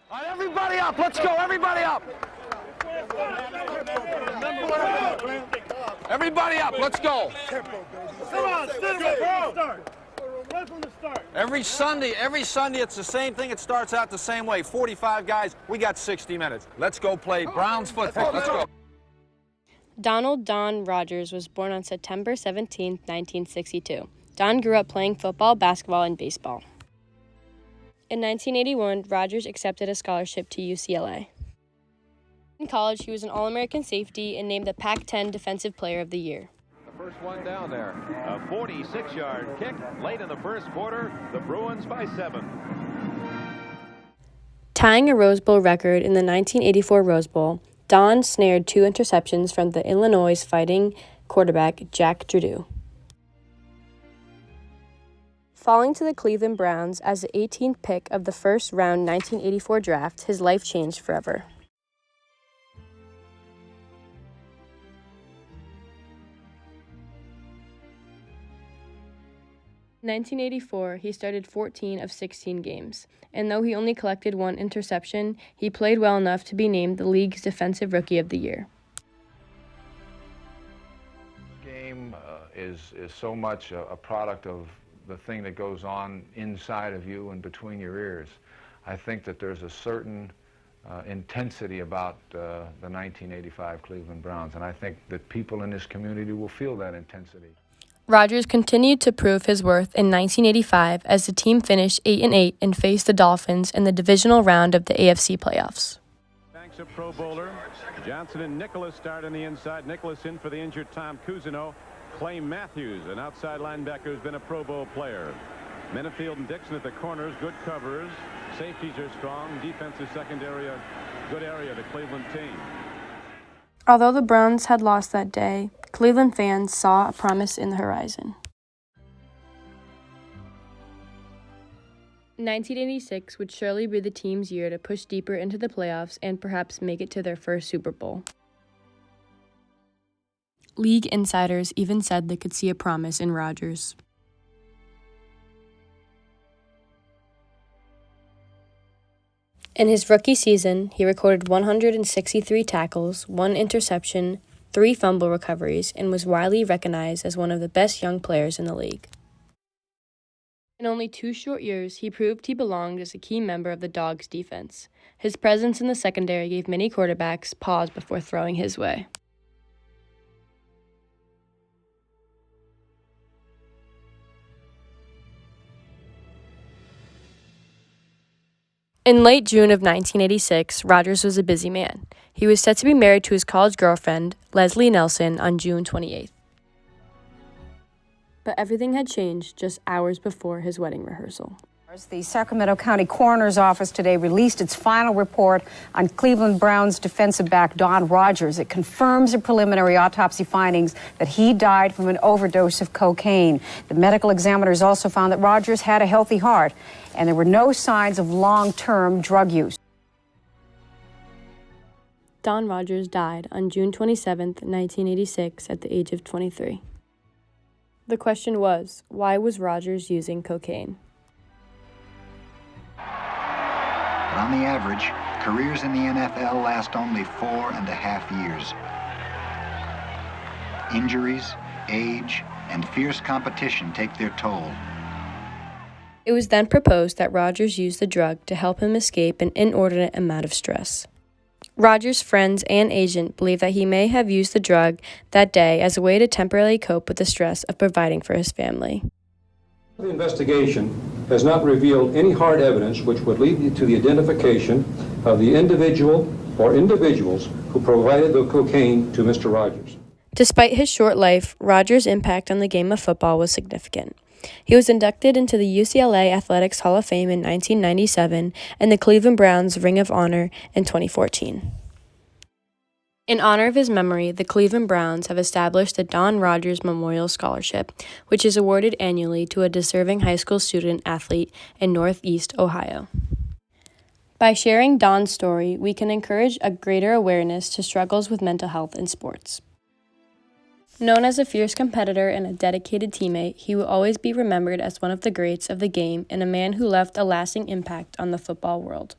All right, everybody up. Let's go. Everybody up. Everybody up. Let's go. Come on, start. Right from the start. Every Sunday, it's the same thing. It starts out the same way. 45 guys. We got 60 minutes. Let's go play Browns football. Let's go. Donald Don Rogers was born on September 17, 1962. Don grew up playing football, basketball, and baseball. In 1981, Rogers accepted a scholarship to UCLA. In college, he was an All-American safety and named the Pac-10 Defensive Player of the Year. The first one down there. A 46-yard kick late in the first quarter. The Bruins by 7. Tying a Rose Bowl record in the 1984 Rose Bowl, Don snared 2 interceptions from the Illinois Fighting quarterback Jack Drew. Falling to the Cleveland Browns as the 18th pick of the first round 1984 draft, his life changed forever. In 1984, he started 14 of 16 games, and though he only collected 1 interception, he played well enough to be named the league's Defensive Rookie of the Year. Game is so much a product of the thing that goes on inside of you and between your ears. I think that there's a certain intensity about the 1985 Cleveland Browns, and I think that people in this community will feel that intensity. Rogers continued to prove his worth in 1985 as the team finished 8-8 and faced the Dolphins in the divisional round of the AFC playoffs. Banks a Pro Bowler. Johnson and Nicholas start on the inside. Nicholas in for the injured Tom Cousineau. Clay Matthews, an outside linebacker who's been a Pro Bowl player. Menefield and Dixon at the corners, good covers. Safeties are strong. Defense is secondary, a good area to Cleveland team. Although the Browns had lost that day, Cleveland fans saw a promise in the horizon. 1986 would surely be the team's year to push deeper into the playoffs and perhaps make it to their first Super Bowl. League insiders even said they could see a promise in Rogers. In his rookie season, he recorded 163 tackles, 1 interception, 3 fumble recoveries, and was widely recognized as one of the best young players in the league. In only 2 short years, he proved he belonged as a key member of the Dogs' defense. His presence in the secondary gave many quarterbacks pause before throwing his way. In late June of 1986, Rogers was a busy man. He was set to be married to his college girlfriend, Leslie Nelson, on June 28th. But everything had changed just hours before his wedding rehearsal. The Sacramento County Coroner's Office today released its final report on Cleveland Browns defensive back Don Rogers. It confirms the preliminary autopsy findings that he died from an overdose of cocaine. The medical examiners also found that Rogers had a healthy heart, and there were no signs of long-term drug use. Don Rogers died on June 27, 1986, at the age of 23. The question was, why was Rogers using cocaine? But on the average, careers in the NFL last only 4.5 years. Injuries, age, and fierce competition take their toll. It was then proposed that Rogers use the drug to help him escape an inordinate amount of stress. Rogers' friends and agent believe that he may have used the drug that day as a way to temporarily cope with the stress of providing for his family. The investigation has not revealed any hard evidence which would lead to the identification of the individual or individuals who provided the cocaine to Mr. Rogers. Despite his short life, Rogers' impact on the game of football was significant. He was inducted into the UCLA Athletics Hall of Fame in 1997 and the Cleveland Browns Ring of Honor in 2014. In honor of his memory, the Cleveland Browns have established the Don Rogers Memorial Scholarship, which is awarded annually to a deserving high school student-athlete in Northeast Ohio. By sharing Don's story, we can encourage a greater awareness to struggles with mental health in sports. Known as a fierce competitor and a dedicated teammate, he will always be remembered as one of the greats of the game and a man who left a lasting impact on the football world.